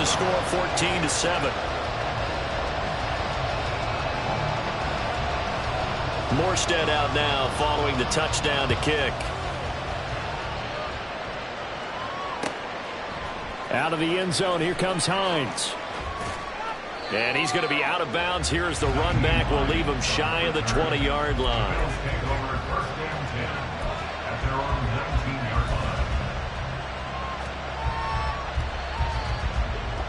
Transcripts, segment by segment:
score 14-7. Morstead out now following the touchdown to kick. Out of the end zone, here comes Hines. And he's going to be out of bounds. Here's the run back. Will leave him shy of the 20-yard line.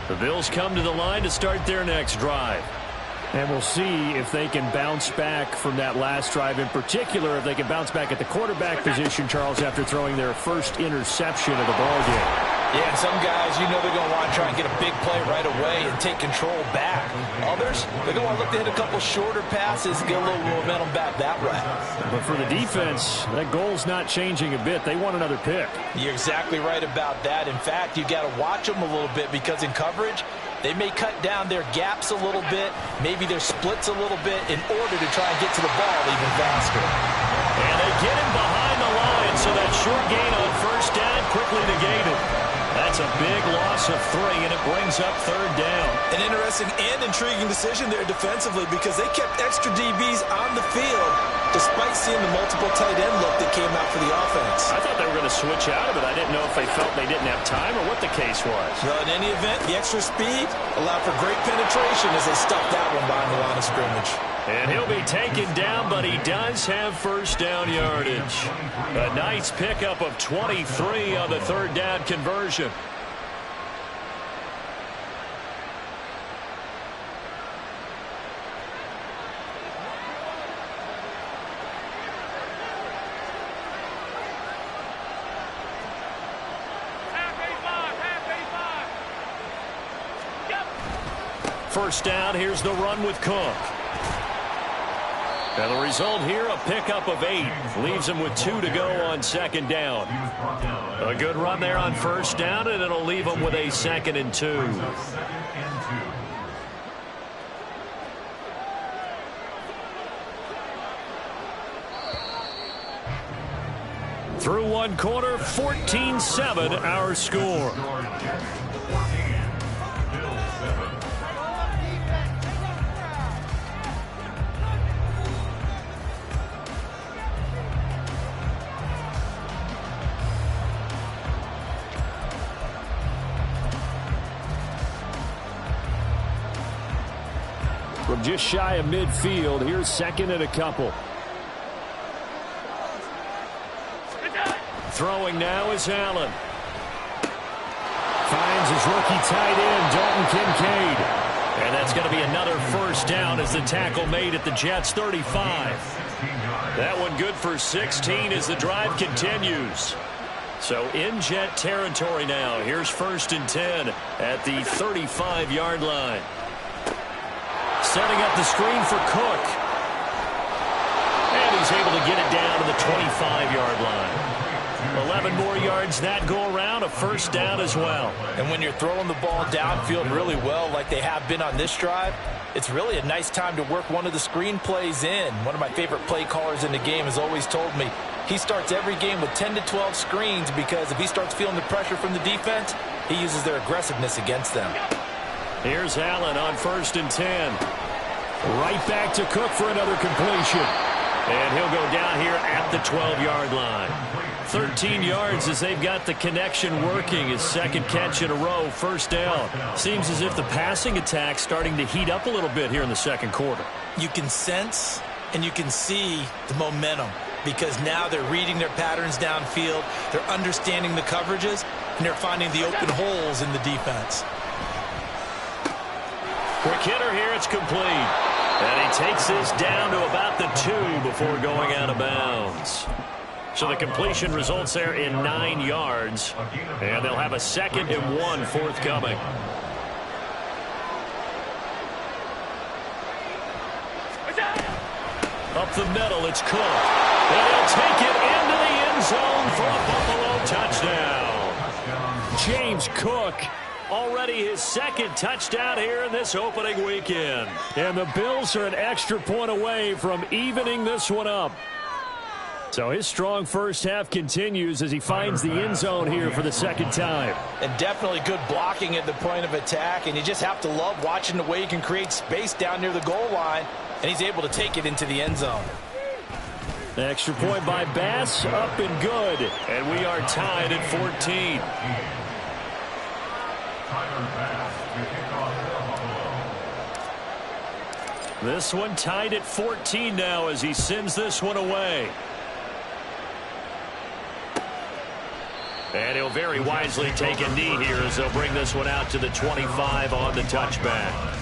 The Bills come to the line to start their next drive. And we'll see if they can bounce back from that last drive. In particular, if they can bounce back at the quarterback position, Charles, after throwing their first interception of the ball game. Yeah, and some guys, you know they're going to want to try and get a big play right away and take control back. Others, they're going to want to look to hit a couple shorter passes and get a little momentum back that way. But for the defense, that goal's not changing a bit. They want another pick. You're exactly right about that. In fact, you got to watch them a little bit because in coverage, they may cut down their gaps a little bit, maybe their splits a little bit in order to try and get to the ball even faster. And they get him behind the line, so that short gain on first down quickly negated. That's a big loss of 3, and it brings up third down. An interesting and intriguing decision there defensively because they kept extra DBs on the field despite seeing the multiple tight end look that came out for the offense. I thought they were going to switch out of it. I didn't know if they felt they didn't have time or what the case was. Well, in any event, the extra speed allowed for great penetration as they stuffed that one behind the line of scrimmage. And he'll be taken down, but he does have first down yardage. A nice pickup of 23 on the third down conversion. First down, here's the run with Cook. And the result here, a pickup of 8. Leaves him with 2 to go on second down. A good run there on first down, and it'll leave him with a 2nd and 2. Through one quarter, 14-7 our score. From just shy of midfield, here's 2nd and a couple. Throwing now is Allen. Finds his rookie tight end, Dalton Kincaid. And that's going to be another first down as the tackle made at the Jets' 35. That one good for 16 as the drive continues. So in Jet territory now. Here's 1st and 10 at the 35-yard line. Setting up the screen for Cook. And he's able to get it down to the 25-yard line. 11 more yards that go around, a first down as well. And when you're throwing the ball downfield really well like they have been on this drive, it's really a nice time to work one of the screen plays in. One of my favorite play callers in the game has always told me he starts every game with 10 to 12 screens because if he starts feeling the pressure from the defense, he uses their aggressiveness against them. Here's Allen on 1st and 10. Right back to Cook for another completion. And he'll go down here at the 12-yard line. 13 yards as they've got the connection working. His 2nd catch in a row, first down. Seems as if the passing attack's starting to heat up a little bit here in the 2nd quarter. You can sense and you can see the momentum because now they're reading their patterns downfield, they're understanding the coverages, and they're finding the open holes in the defense. Quick hitter here, it's complete. And he takes this down to about the 2 before going out of bounds. So the completion results there in 9 yards. And they'll have a 2nd and 1 forthcoming. Up the middle, it's Cook. And he'll take it into the end zone for a Buffalo touchdown. James Cook, already his 2nd touchdown here in this opening weekend. And the Bills are an extra point away from evening this one up. So his strong first half continues as he finds the end zone here for the second time. And definitely good blocking at the point of attack, and you just have to love watching the way he can create space down near the goal line, and he's able to take it into the end zone. Extra point by Bass, up and good. And we are tied at 14. This one tied at 14 now as he sends this one away. And he'll very wisely take a knee here as they'll bring this one out to the 25 on the touchback.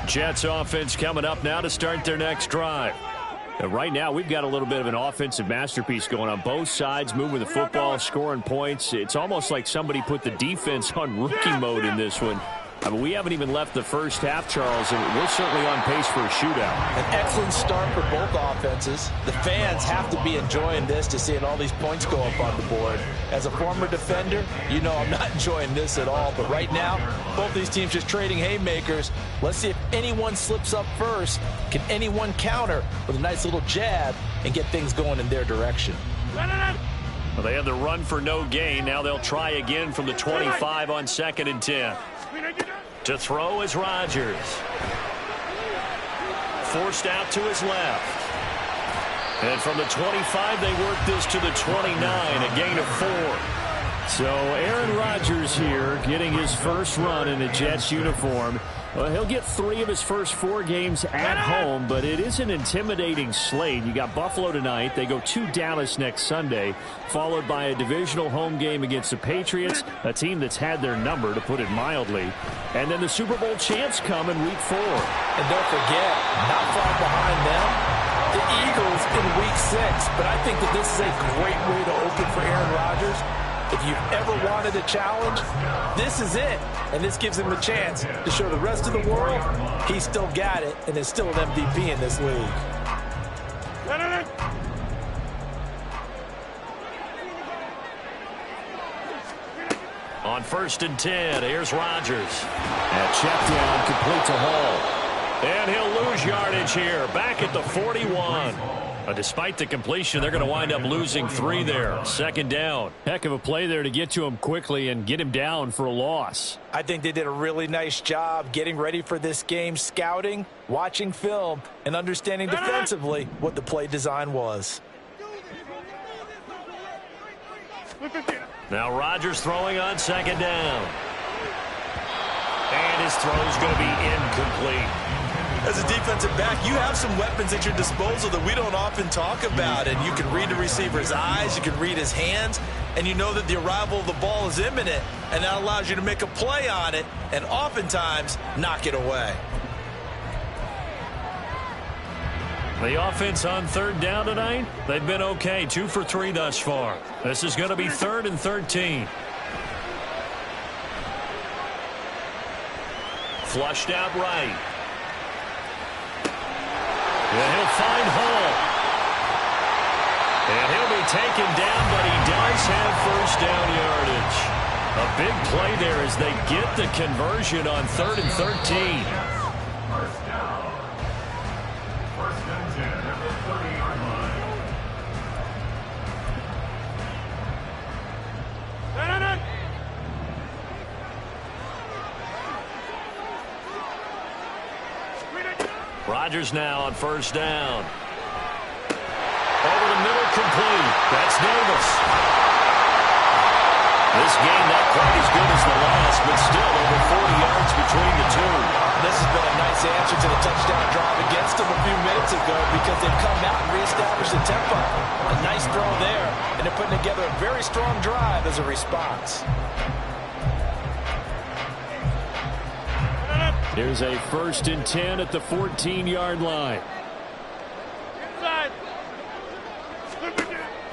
Jets offense coming up now to start their next drive. Right now, we've got a little bit of an offensive masterpiece going on both sides, moving the football, scoring points. It's almost like somebody put the defense on rookie mode in this one. I mean, we haven't even left the first half, Charles, and we're certainly on pace for a shootout. An excellent start for both offenses. The fans have to be enjoying this to seeing all these points go up on the board. As a former defender, you know I'm not enjoying this at all. But right now, both these teams just trading haymakers. Let's see if anyone slips up first. Can anyone counter with a nice little jab and get things going in their direction? Well, they had the run for no gain. Now they'll try again from the 25 on 2nd and 10. To throw is Rodgers. Forced out to his left. And from the 25, they work this to the 29, a gain of 4. So Aaron Rodgers here getting his first run in a Jets uniform. Well, he'll get 3 of his first 4 games at home, but it is an intimidating slate. You got Buffalo tonight. They go to Dallas next Sunday, followed by a divisional home game against the Patriots, a team that's had their number, to put it mildly. And then the Super Bowl champs come in Week 4. And don't forget, not far behind them, the Eagles in Week 6. But I think that this is a great way to open for Aaron Rodgers. If you've ever wanted a challenge, this is it. And this gives him the chance to show the rest of the world he's still got it and is still an MVP in this league. On 1st and 10, here's Rodgers. And check down, complete to Hall. And he'll lose yardage here, back at the 41. Despite the completion, they're going to wind up losing 3 there. 2nd down. Heck of a play there to get to him quickly and get him down for a loss. I think they did a really nice job getting ready for this game, scouting, watching film, and understanding defensively what the play design was. Now Rodgers throwing on 2nd down. And his throw's going to be incomplete. As a defensive back, you have some weapons at your disposal that we don't often talk about, and you can read the receiver's eyes, you can read his hands, and you know that the arrival of the ball is imminent, and that allows you to make a play on it and oftentimes knock it away. The offense on 3rd down tonight, they've been okay, 2 for 3 thus far. This is going to be 3rd and 13. Flushed out right. And he'll find Hall. And he'll be taken down, but he does have 1st down yardage. A big play there as they get the conversion on 3rd and 13. 1st down. 1st and 10 at the 30-yard line. Rodgers now on 1st down. Over the middle, complete. That's Davis. This game not quite as good as the last, but still over 40 yards between the two. This has been a nice answer to the touchdown drive against them a few minutes ago because they've come out and reestablished the tempo. A nice throw there, and they're putting together a very strong drive as a response. Here's a 1st and 10 at the 14-yard line.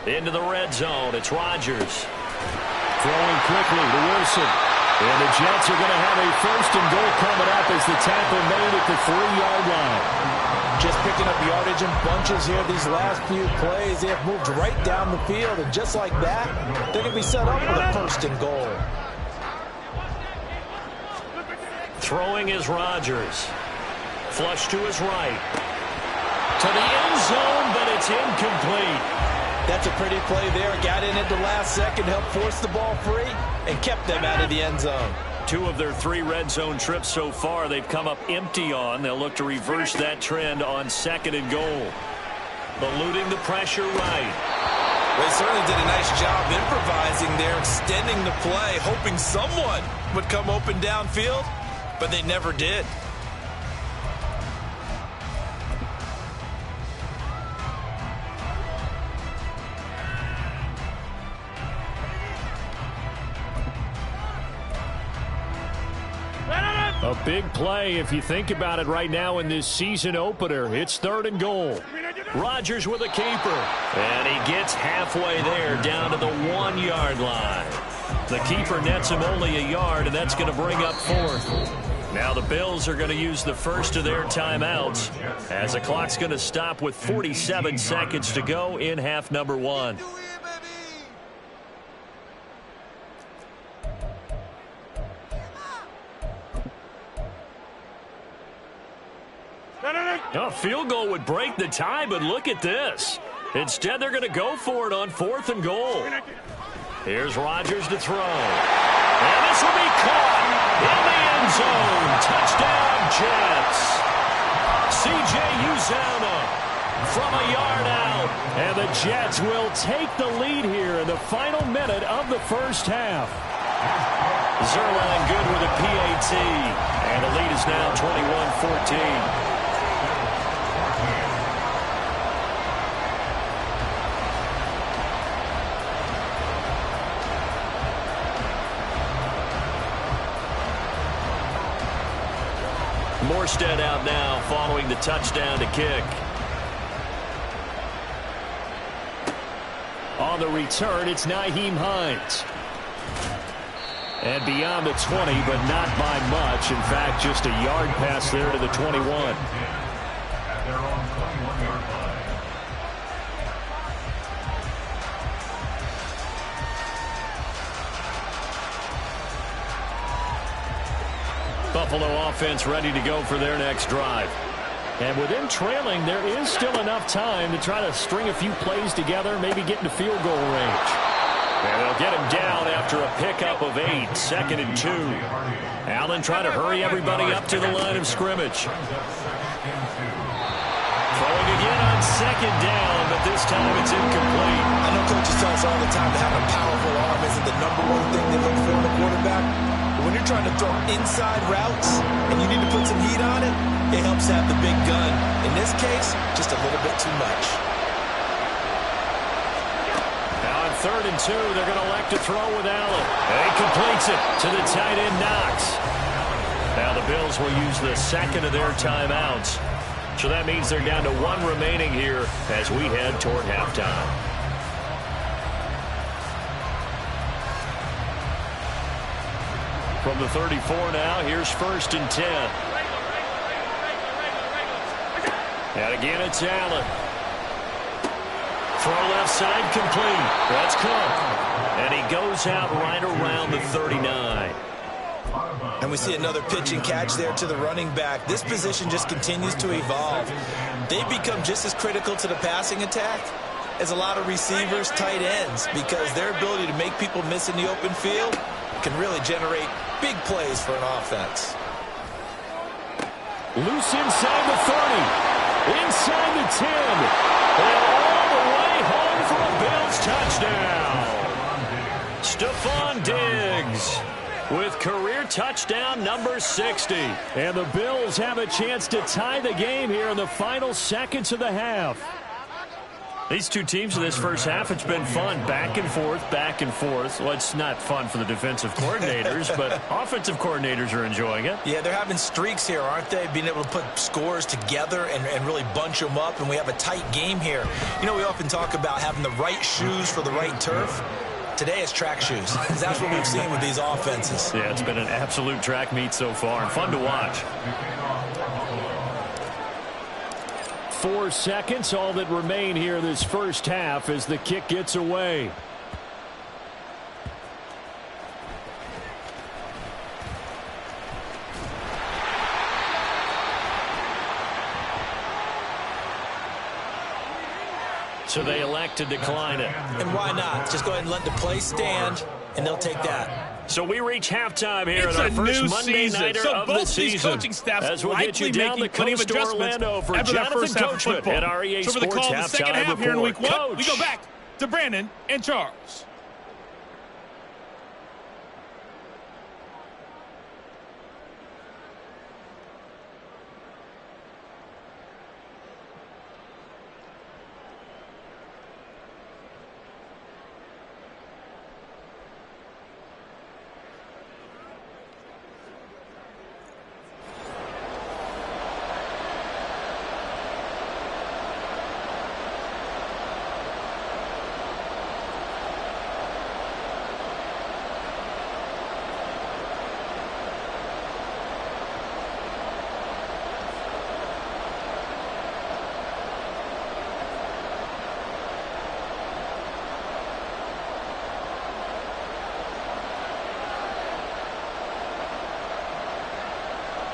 Into the red zone. It's Rodgers. Throwing quickly to Wilson. And the Jets are going to have a 1st and goal coming up as the tackle made at the 3-yard line. Just picking up yardage in bunches here these last few plays. They have moved right down the field, and just like that, they're going to be set up for the 1st and goal. Throwing is Rodgers. Flush to his right. To the end zone, but it's incomplete. That's a pretty play there. Got in at the last second, helped force the ball free, and kept them out of the end zone. 2 of their 3 red zone trips so far they've come up empty on. They'll look to reverse that trend on 2nd and goal. Eluding the pressure right. They certainly did a nice job improvising there, extending the play, hoping someone would come open downfield, but they never did. A big play if you think about it right now in this season opener. It's 3rd and goal. Rodgers with a keeper. And he gets halfway there down to the 1-yard line. The keeper nets him only a yard, and that's going to bring up 4th. Now the Bills are going to use the first of their timeouts as the clock's going to stop with 47 seconds to go in half number 1. A field goal would break the tie, but look at this. Instead, they're going to go for it on 4th and goal. Here's Rodgers to throw. And this will be caught in the end zone. Touchdown, Jets. C.J. Uzomah from a yard out. And the Jets will take the lead here in the final minute of the first half. Zerline good with a PAT. And the lead is now 21-14. Morstead out now following the touchdown to kick. On the return, it's Nyheim Hines. And beyond the 20, but not by much. In fact, just a yard pass there to the 21. At their own 21-yard line. Buffalo offense ready to go for their next drive. And with them trailing, there is still enough time to try to string a few plays together, maybe get into field goal range. And they'll get him down after a pickup of 8, 2nd and 2. Allen trying to hurry everybody up to the line of scrimmage. Throwing again on 2nd down, but this time it's incomplete. I know coaches tell us all the time that having a powerful arm isn't the #1 thing they look for in a quarterback. But when you're trying to throw inside routes and you need to put some heat on it, it helps have the big gun. In this case, just a little bit too much. Now on 3rd and 2, they're going to elect to throw with Allen. And he completes it to the tight end, Knox. Now the Bills will use the 2nd of their timeouts. So that means they're down to 1 remaining here as we head toward halftime. From the 34 now, here's 1st and 10. And again, it's Allen. Throw left side complete. That's Cook. And he goes out right around the 39. And we see another pitch and catch there to the running back. This position just continues to evolve. They become just as critical to the passing attack as a lot of receivers, tight ends, because their ability to make people miss in the open field can really generate big plays for an offense. Loose inside the 30. Inside the 10. And all the way home for a Bills touchdown. Stephon Diggs with career touchdown number 60. And the Bills have a chance to tie the game here in the final seconds of the half. These two teams in this first half, it's been fun. Back and forth, back and forth. Well, it's not fun for the defensive coordinators, but offensive coordinators are enjoying it. Yeah, they're having streaks here, aren't they? Being able to put scores together and really bunch them up, and we have a tight game here. You know, we often talk about having the right shoes for the right turf. Today it's track shoes. That's what we've seen with these offenses. Yeah, it's been an absolute track meet so far and fun to watch. 4 seconds, all that remain here this first half as the kick gets away. So they elect to decline it. And why not? Just go ahead and let the play stand, and they'll take that. So we reach halftime here in our first Monday nighter of the season. Coaching staffs as we'll get you down the coast to Orlando for Jonathan Coachman at our EA so for the Sports call of the second half report. here in week 1, Coach. we go back to Brandon and Charles.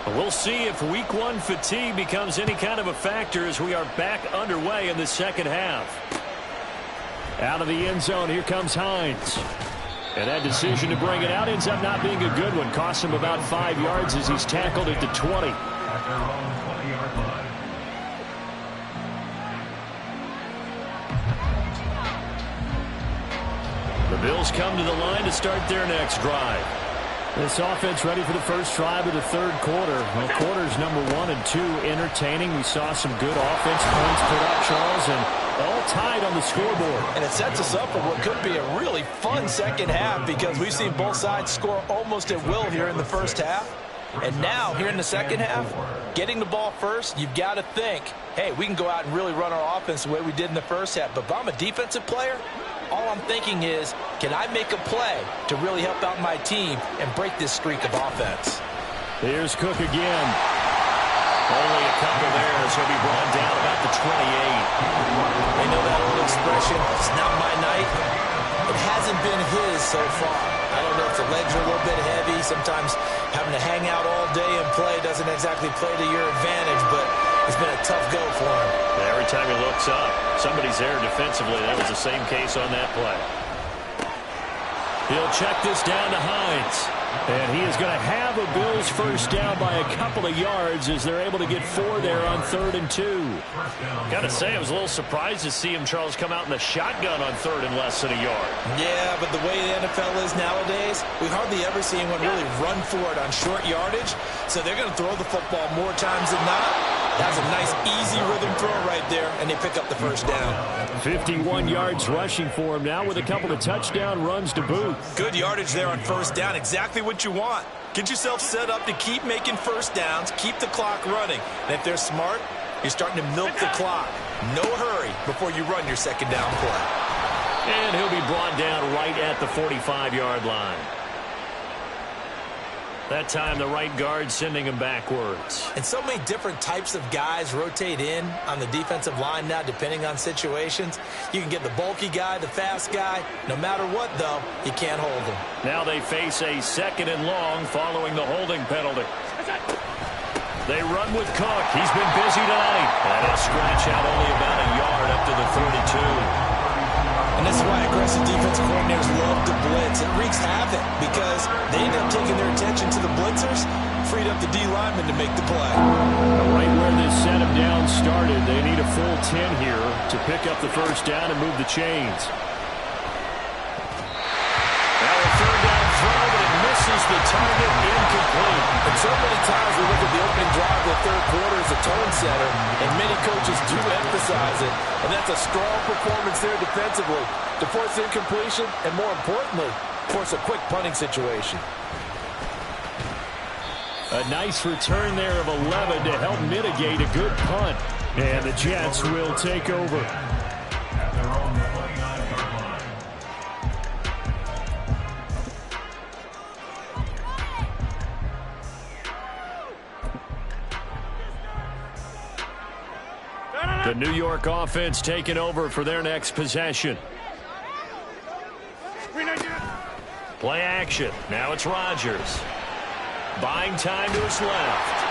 We'll see if week 1 fatigue becomes any kind of a factor as we are back underway in the second half. Out of the end zone, here comes Hines. And that decision to bring it out ends up not being a good one. Costs him about 5 yards as he's tackled at the 20. At their own 20-yard line. The Bills come to the line to start their next drive. This offense ready for the first drive of the third quarter. Well, quarters number 1 and 2 entertaining. We saw some good offense points put up, Charles, and all tied on the scoreboard. And it sets us up for what could be a really fun second half because we've seen both sides score almost at will here in the first half. And now, here in the second half, getting the ball first, you've got to think, hey, we can go out and really run our offense the way we did in the first half. But if I'm a defensive player, all I'm thinking is, can I make a play to really help out my team and break this streak of offense? Here's Cook again. Only a couple there, so he'll be brought down about the 28. They know that old expression, it's not my night. It hasn't been his so far. I don't know if the legs are a little bit heavy. Sometimes having to hang out all day and play doesn't exactly play to your advantage, but it's been a tough go for him. Every time he looks up, somebody's there defensively. That was the same case on that play. He'll check this down to Hines. And he is going to have a Bills first down by a couple of yards as they're able to get 4 there on 3rd and 2. Got to say, I was a little surprised to see him, Charles, come out in the shotgun on 3rd and less than a yard. Yeah, but the way the NFL is nowadays, we hardly ever see anyone really run for it on short yardage. So they're going to throw the football more times than not. That's a nice, easy rhythm throw right there, and they pick up the first down. 51 yards rushing for him now with a couple of touchdown runs to boot. Good yardage there on first down, exactly what you want. Get yourself set up to keep making first downs, keep the clock running. And if they're smart, you're starting to milk the clock. No hurry before you run your second down play. And he'll be brought down right at the 45-yard line. That time the right guard sending him backwards. And so many different types of guys rotate in on the defensive line now depending on situations. You can get the bulky guy, the fast guy. No matter what, though, you can't hold him. Now they face a 2nd and long following the holding penalty. They run with Cook. He's been busy tonight. And he'll scratch out only about a yard up to the 32. And this is why aggressive defensive coordinators love to blitz. It wreaks havoc because they end up taking their attention to the blitzers, freed up the D lineman to make the play. Right where this set him down started, they need a full 10 here to pick up the first down and move the chains. Now a 3rd down throw, but it misses the target, incomplete. And so many times we look at the opening drive of the third quarter as a tone setter, and many coaches do emphasize it. And that's a strong performance there defensively to force incompletion and, more importantly, force a quick punting situation. A nice return there of 11 to help mitigate a good punt. And the Jets will take over. At their own 29-yard line. The New York offense taking over for their next possession. Play action. Now it's Rodgers. Buying time to his left.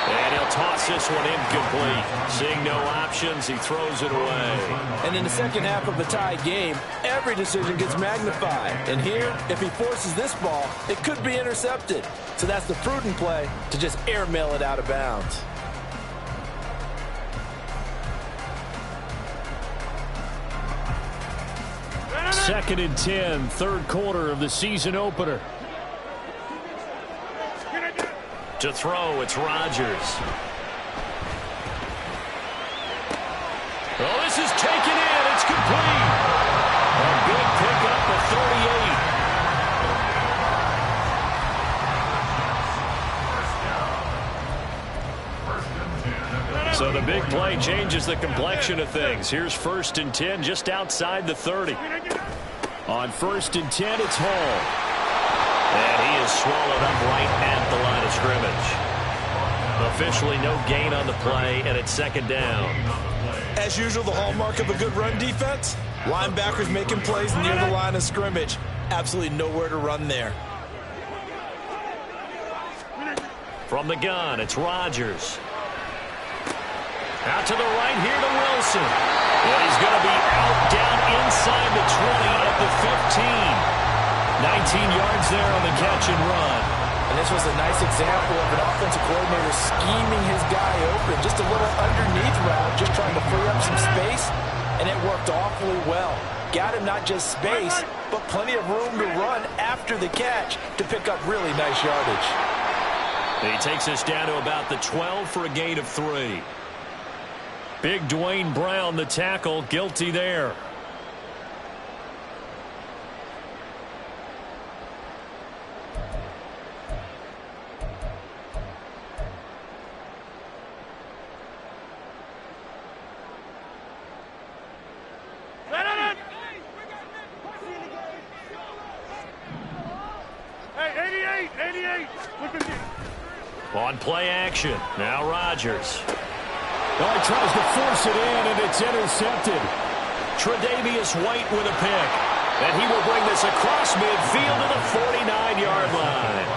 And he'll toss this one incomplete. Seeing no options, he throws it away. And in the second half of a tie game, every decision gets magnified. And here, if he forces this ball, it could be intercepted. So that's the prudent play to just airmail it out of bounds. Second and 10, third quarter of the season opener. To throw, it's Rodgers. Oh, this is taken in. It's complete. A big pickup of 38. So the big play changes the complexion of things. Here's first and 10 just outside the 30. On first and 10, it's Hall. And he is swallowed up right at the line of scrimmage. Officially no gain on the play, and it's second down. As usual, the hallmark of a good run defense, linebackers making plays near the line of scrimmage. Absolutely nowhere to run there. From the gun, it's Rodgers. Out to the right here to Wilson. And he's going to be out down inside the 20 at the 15. 19 yards there on the catch and run. And this was a nice example of an offensive coordinator scheming his guy open. Just a little underneath route, just trying to free up some space, and it worked awfully well. Got him not just space, but plenty of room to run after the catch to pick up really nice yardage. He takes us down to about the 12 for a gain of 3. Big Dwayne Brown, the tackle, guilty there. On play action, now Rodgers. Oh, he tries to force it in, and it's intercepted. Tre'Davious White with a pick. And he will bring this across midfield to the 49-yard line.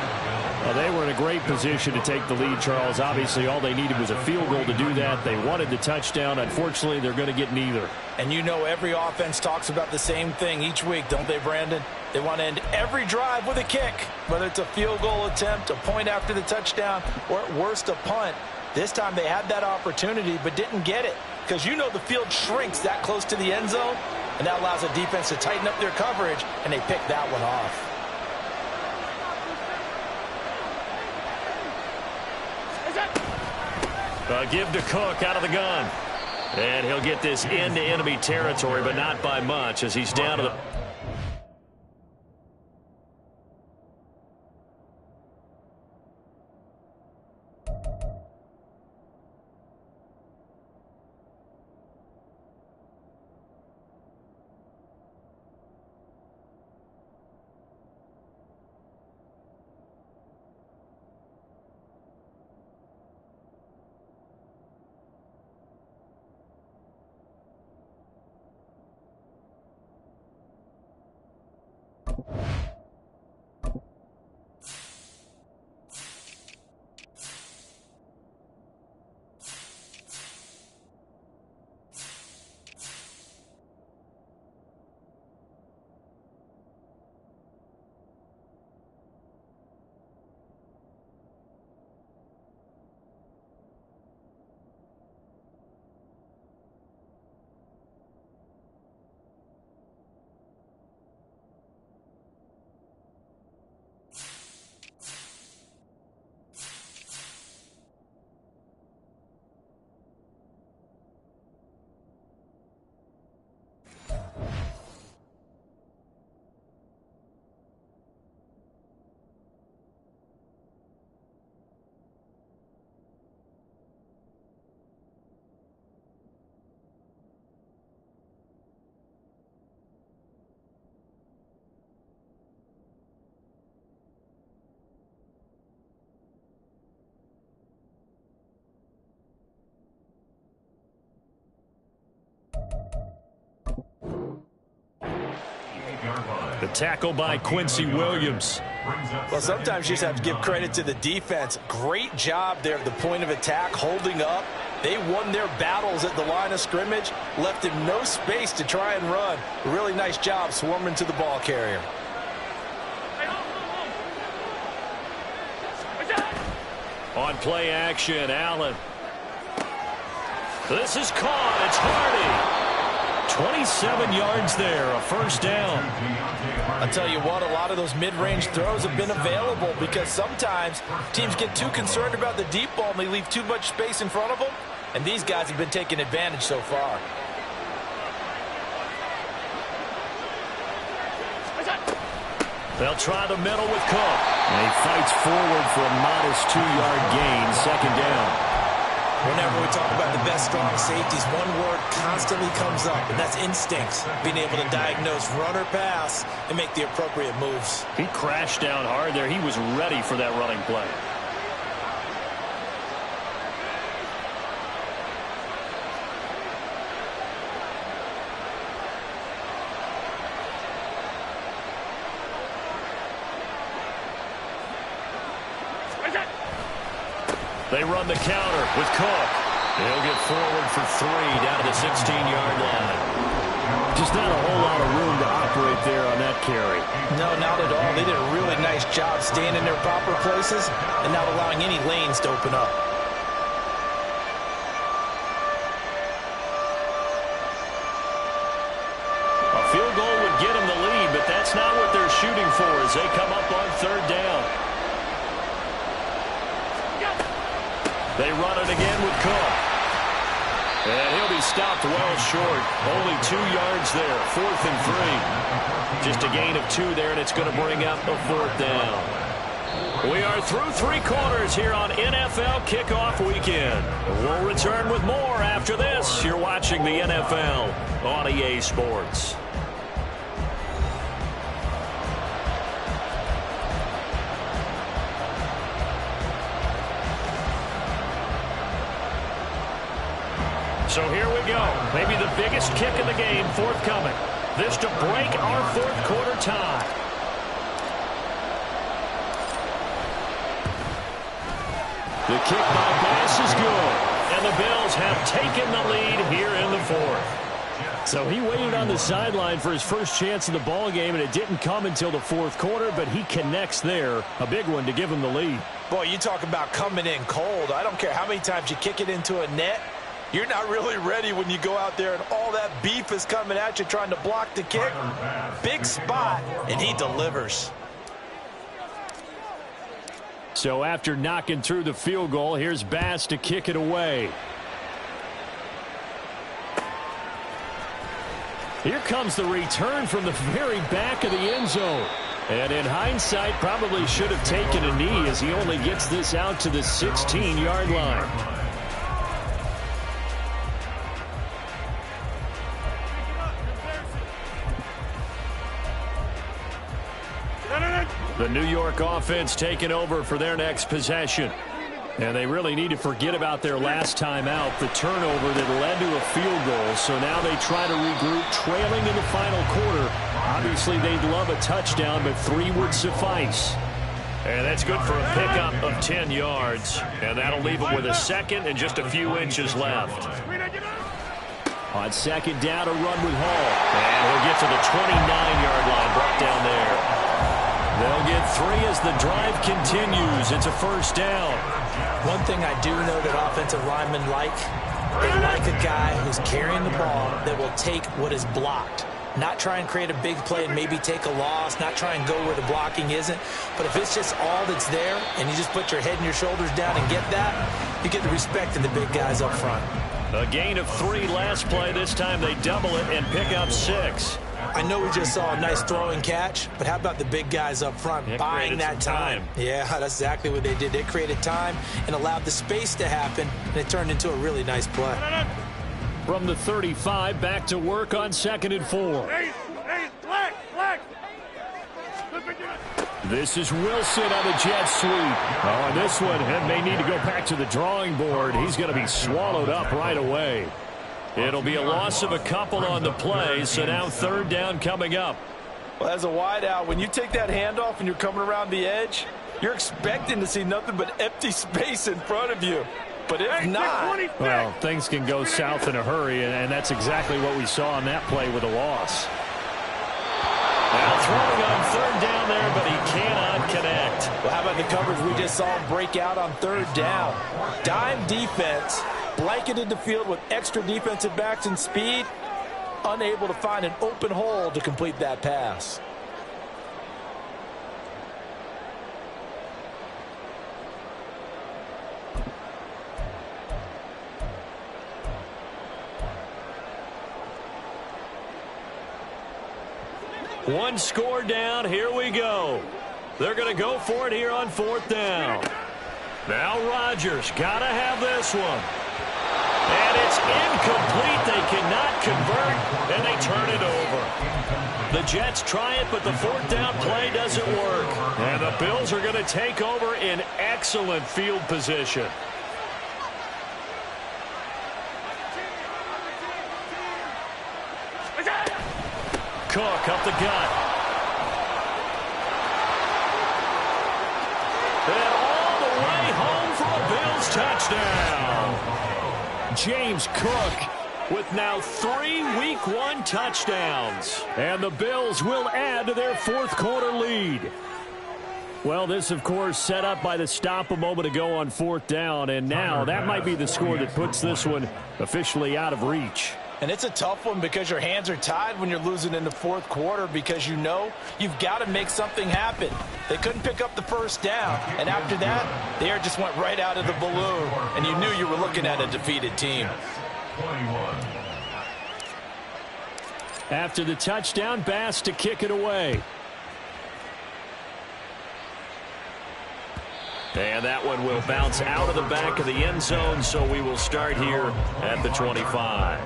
Well, they were in a great position to take the lead, Charles. Obviously, all they needed was a field goal to do that. They wanted the touchdown. Unfortunately, they're going to get neither. And you know every offense talks about the same thing each week, don't they, Brandon? They want to end every drive with a kick, whether it's a field goal attempt, a point after the touchdown, or at worst a punt. This time they had that opportunity but didn't get it because you know the field shrinks that close to the end zone, and that allows the defense to tighten up their coverage, and they picked that one off. Give to Cook out of the gun. And he'll get this into enemy territory, but not by much as he's down to the... The tackle by Quincy Williams. Well, sometimes you just have to give credit to the defense. Great job there at the point of attack, holding up. They won their battles at the line of scrimmage, left him no space to try and run. A really nice job swarming to the ball carrier. On play action, Allen. This is caught. It's Hardy. 27 yards there, a first down. I'll tell you what, a lot of those mid-range throws have been available because sometimes teams get too concerned about the deep ball and they leave too much space in front of them, and these guys have been taking advantage so far. They'll try the middle with Cook. And he fights forward for a modest 2-yard gain, second down. Whenever we talk about the best strong safeties, one word constantly comes up, and that's instincts. Being able to diagnose run or pass and make the appropriate moves. He crashed down hard there. He was ready for that running play. They run the counter with Cook. He'll get forward for 3 down to the 16-yard line. Just not a whole lot of room to operate there on that carry. No, not at all. They did a really nice job staying in their proper places and not allowing any lanes to open up. A field goal would get them the lead, but that's not what they're shooting for as they come up on third down. They run it again with Cook. And he'll be stopped well short. Only 2 yards there. 4th and 3. Just a gain of 2 there, and it's going to bring up a 4th down. We are through 3 quarters here on NFL Kickoff Weekend. We'll return with more after this. You're watching the NFL on EA Sports. So here we go. Maybe the biggest kick in the game forthcoming. This to break our 4th quarter tie. The kick by Bass is good. And the Bills have taken the lead here in the 4th. So he waited on the sideline for his first chance in the ball game, and it didn't come until the 4th quarter, but he connects there. A big one to give him the lead. Boy, you talk about coming in cold. I don't care how many times you kick it into a net. You're not really ready when you go out there and all that beef is coming at you trying to block the kick. Big spot, and he delivers. So after knocking through the field goal, here's Bass to kick it away. Here comes the return from the very back of the end zone. And in hindsight, probably should have taken a knee as he only gets this out to the 16-yard line. The New York offense taking over for their next possession. And they really need to forget about their last time out, the turnover that led to a field goal. So now they try to regroup, trailing in the final quarter. Obviously, they'd love a touchdown, but 3 would suffice. And that's good for a pickup of 10 yards. And that'll leave them with a second and just a few inches left. On second down, a run with Hall. And he'll get to the 29-yard line, brought down there. They'll get 3 as the drive continues. It's a first down. One thing I do know that offensive linemen like, they like a guy who's carrying the ball that will take what is blocked. Not try and create a big play and maybe take a loss, not try and go where the blocking isn't. But if it's just all that's there and you just put your head and your shoulders down and get that, you get the respect of the big guys up front. A gain of 3 last play. This time they double it and pick up 6. I know we just saw a nice throwing catch, but how about the big guys up front buying that time? Yeah, that's exactly what they did. They created time and allowed the space to happen, and it turned into a really nice play. From the 35, back to work on 2nd and 4. This is Wilson on the jet sweep. Oh, and this one may need to go back to the drawing board. He's going to be swallowed up right away. It'll be a loss of a couple on the play, so now 3rd down coming up. Well, as a wideout, when you take that handoff and you're coming around the edge, you're expecting to see nothing but empty space in front of you. But if not, well, things can go south in a hurry, and that's exactly what we saw on that play with a loss. Now throwing on third down there, but he cannot connect. Well, how about the coverage we just saw him break out on third down? Dime defense, blanketed the field with extra defensive backs and speed, unable to find an open hole to complete that pass. One score down. Here we go. They're going to go for it here on fourth down. Now Rodgers got to have this one. And it's incomplete. They cannot convert, and they turn it over. The Jets try it, but the fourth down play doesn't work. And the Bills are going to take over in excellent field position. Cook up the gut. And all the way home for a Bills touchdown. James Cook with now 3 Week 1 touchdowns. And the Bills will add to their fourth quarter lead. Well, this, of course, set up by the stop a moment ago on fourth down. And now that might be the score that puts this one officially out of reach. And it's a tough one because your hands are tied when you're losing in the fourth quarter because you know you've got to make something happen. They couldn't pick up the first down. And after that, the air just went right out of the balloon. And you knew you were looking at a defeated team. After the touchdown, Bass to kick it away. And that one will bounce out of the back of the end zone, so we will start here at the 25.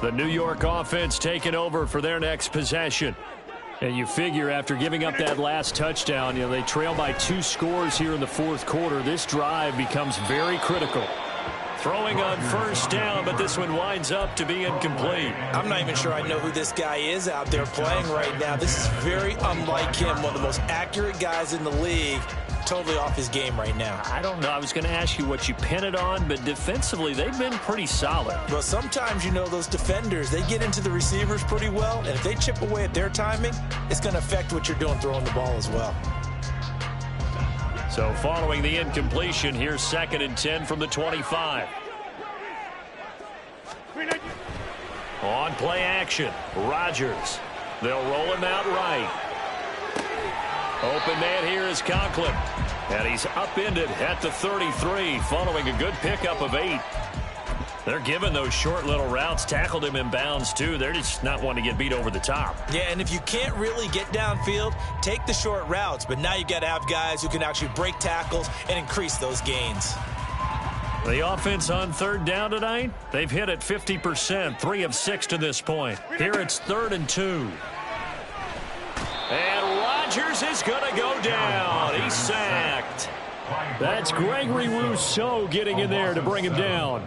The New York offense taking over for their next possession. And you figure after giving up that last touchdown, they trail by 2 scores here in the fourth quarter. This drive becomes very critical. Throwing on first down, but this one winds up to be incomplete. I'm not even sure I know who this guy is out there playing right now. This is very unlike him, one of the most accurate guys in the league. Totally off his game right now. I don't know. I was going to ask you what you pin it on, but defensively, they've been pretty solid. Well, sometimes, those defenders, they get into the receivers pretty well, and if they chip away at their timing, it's going to affect what you're doing throwing the ball as well. So following the incompletion, here's 2nd and 10 from the 25. On play action, Rodgers. They'll roll him out right. Open man here is Conklin. And he's upended at the 33 following a good pickup of 8. They're giving those short little routes. Tackled him in bounds, too. They're just not wanting to get beat over the top. Yeah, and if you can't really get downfield, take the short routes. But now you got to have guys who can actually break tackles and increase those gains. The offense on third down tonight, they've hit it 50%, 3 of 6 to this point. Here it's 3rd and 2. And Rodgers is going to go down. He's sacked. That's Gregory Rousseau getting in there to bring him down.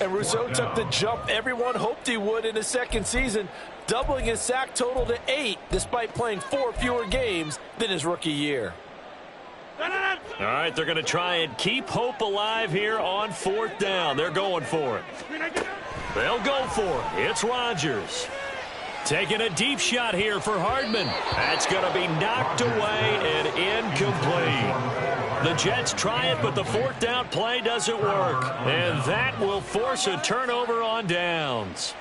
And Rousseau took the jump everyone hoped he would in his second season, doubling his sack total to 8, despite playing 4 fewer games than his rookie year. All right, they're going to try and keep hope alive here on 4th down. They're going for it. They'll go for it. It's Rodgers. Taking a deep shot here for Hardman. That's going to be knocked away and incomplete. The Jets try it, but the 4th down play doesn't work. And that will force a turnover on downs.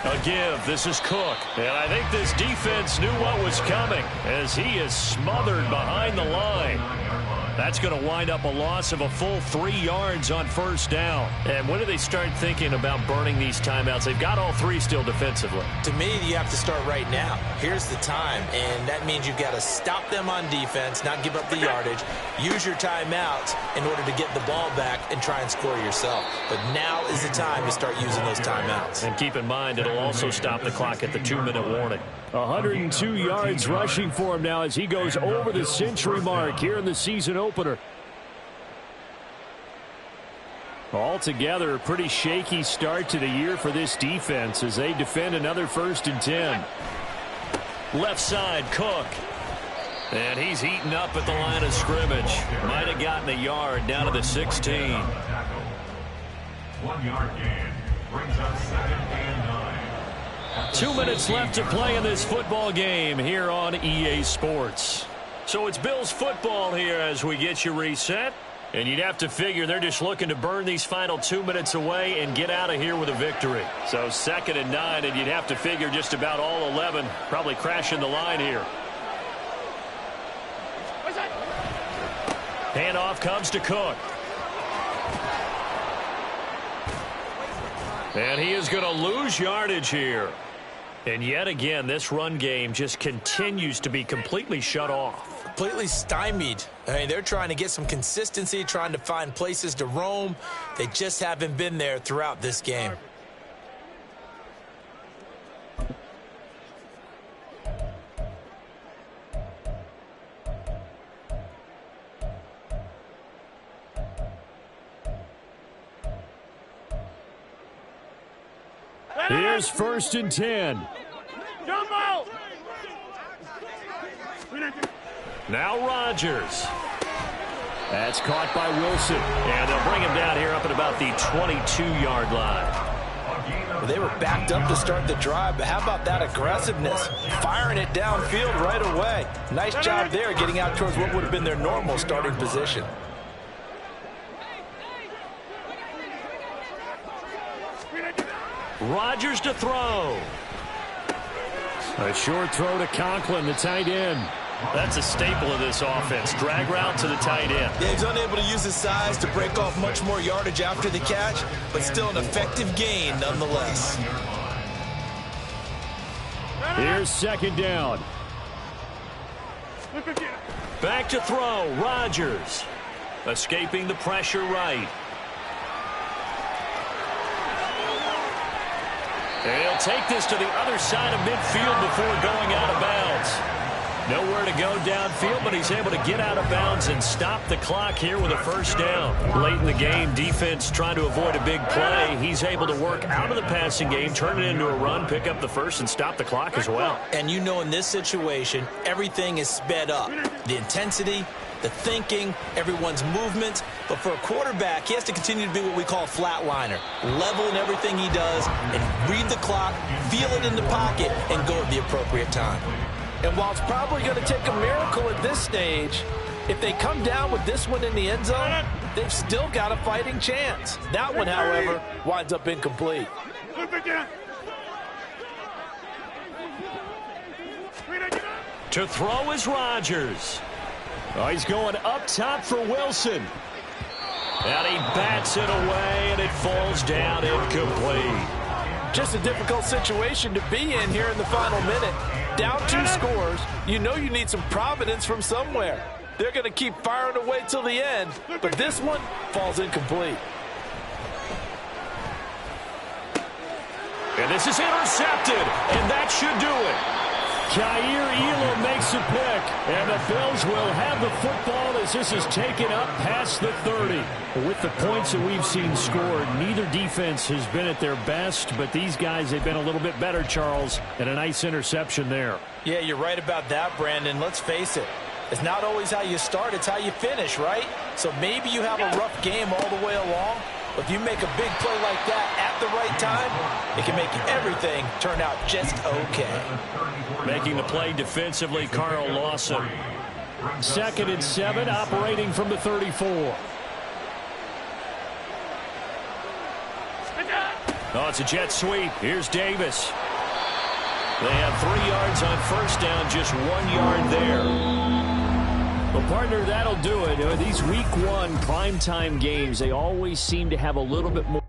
A give. This is Cook. And I think this defense knew what was coming as he is smothered behind the line. That's going to wind up a loss of a full 3 yards on first down. And when do they start thinking about burning these timeouts? They've got all 3 still defensively. To me, you have to start right now. Here's the time, and that means you've got to stop them on defense, not give up the yardage, use your timeouts in order to get the ball back and try and score yourself. But now is the time to start using those timeouts. And keep in mind, it'll also stop the clock at the 2-minute warning. 102 yards rushing for him now as he goes over the century mark here in the season opener. Altogether, a pretty shaky start to the year for this defense as they defend another 1st and 10. Left side, Cook. And he's eaten up at the line of scrimmage. Might have gotten a yard down to the 16. 1 yard gain brings up 2nd and 9. 2 minutes left to play in this football game here on EA Sports. So it's Bills football here as we get you reset. And you'd have to figure they're just looking to burn these final 2 minutes away and get out of here with a victory. So 2nd and 9, and you'd have to figure just about all 11 probably crashing the line here. Handoff comes to Cook. And he is going to lose yardage here. And yet again, this run game just continues to be completely shut off. Completely stymied. I mean, they're trying to get some consistency, trying to find places to roam. They just haven't been there throughout this game. Here's 1st and 10. Now Rodgers. That's caught by Wilson. And they'll bring him down here up at about the 22-yard line. Well, they were backed up to start the drive, but how about that aggressiveness? Firing it downfield right away. Nice job there getting out towards what would have been their normal starting position. Rodgers to throw. A short throw to Conklin, the tight end. That's a staple of this offense. Drag route to the tight end. Yeah, he's unable to use his size to break off much more yardage after the catch, but still an effective gain nonetheless. Here's 2nd down. Back to throw. Rodgers. Escaping the pressure right. And he'll take this to the other side of midfield before going out of bounds. Nowhere to go downfield, but he's able to get out of bounds and stop the clock here with a 1st down. Late in the game, defense trying to avoid a big play. He's able to work out of the passing game, turn it into a run, pick up the 1st, and stop the clock as well. And you know in this situation, everything is sped up. The intensity, the thinking, everyone's movement. But for a quarterback, he has to continue to be what we call a flatliner. Level in everything he does and read the clock, feel it in the pocket, and go at the appropriate time. And while it's probably going to take a miracle at this stage, if they come down with this one in the end zone, they've still got a fighting chance. That one, however, winds up incomplete. To throw is Rodgers. Oh, he's going up top for Wilson. And he bats it away, and it falls down incomplete. Just a difficult situation to be in here in the final minute. Down 2 scores, you know you need some providence from somewhere. They're going to keep firing away till the end, but this one falls incomplete. And this is intercepted, and that should do it. Jair Elam makes a pick, and the Bills will have the football as this is taken up past the 30. With the points that we've seen scored, neither defense has been at their best, but these guys, they've been a little bit better, Charles, and a nice interception there. Yeah, you're right about that, Brandon. Let's face it. It's not always how you start, it's how you finish, right? So maybe you have a rough game all the way along, but if you make a big play like that at the right time, it can make everything turn out just okay. Making the play defensively, Carl Lawson. 2nd and 7, operating from the 34. Oh, it's a jet sweep. Here's Davis. They have 3 yards on 1st down, just 1 yard there. Well, partner, that'll do it. These week 1 primetime games, they always seem to have a little bit more